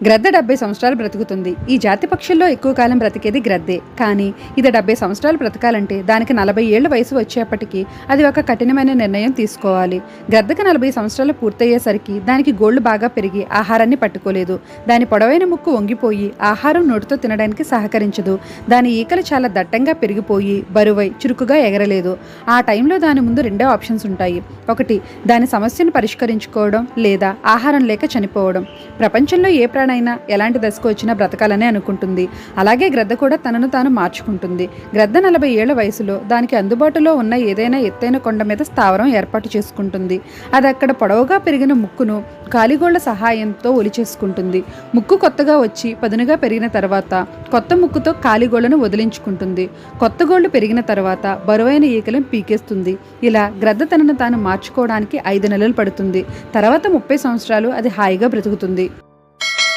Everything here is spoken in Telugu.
గ్రద్ద 70 సంవత్సరాలు బ్రతుకుతుంది. ఈ జాతి పక్షుల్లో ఎక్కువ కాలం బ్రతికేది గ్రద్దే. కానీ ఇది 70 సంవత్సరాలు బ్రతకాలంటే దానికి 40 ఏళ్ల వయసు వచ్చేప్పటికీ అది ఒక కఠినమైన నిర్ణయం తీసుకోవాలి. గ్రద్దకు 40 సంవత్సరాలు పూర్తయ్యేసరికి దానికి గోళ్లు బాగా పెరిగి ఆహారాన్ని పట్టుకోలేదు. దాని పొడవైన ముక్కు వంగిపోయి ఆహారం నోటితో తినడానికి సహకరించదు. దాని ఈకలు చాలా దట్టంగా పెరిగిపోయి బరువై చురుకుగా ఎగరలేదు. ఆ టైంలో దాని ముందు రెండే ఆప్షన్స్ ఉంటాయి. ఒకటి, దాని సమస్యను పరిష్కరించుకోవడం, లేదా ఆహారం లేక చనిపోవడం. ప్రపంచంలో ఏ అయినా ఎలాంటి దశకు వచ్చినా బ్రతకాలని అనుకుంటుంది. అలాగే గ్రద్ద కూడా తనను తాను మార్చుకుంటుంది. గ్రద్ద 40 ఏళ్ల వయసులో దానికి అందుబాటులో ఉన్న ఏదైనా ఎత్తైన కొండ మీద స్థావరం ఏర్పాటు చేసుకుంటుంది. అది అక్కడ పొడవుగా పెరిగిన ముక్కును కాలిగోళ్ల సహాయంతో ఒలిచేసుకుంటుంది. ముక్కు కొత్తగా వచ్చి పదునుగా పెరిగిన తర్వాత కొత్త ముక్కుతో కాలిగోళ్లను వదిలించుకుంటుంది. కొత్త గోళ్లు పెరిగిన తర్వాత బరువైన ఈకలను పీకేస్తుంది. ఇలా గ్రద్ద తనను తాను మార్చుకోవడానికి 5 నెలలు పడుతుంది. తర్వాత 30 సంవత్సరాలు అది హాయిగా బ్రతుకుతుంది.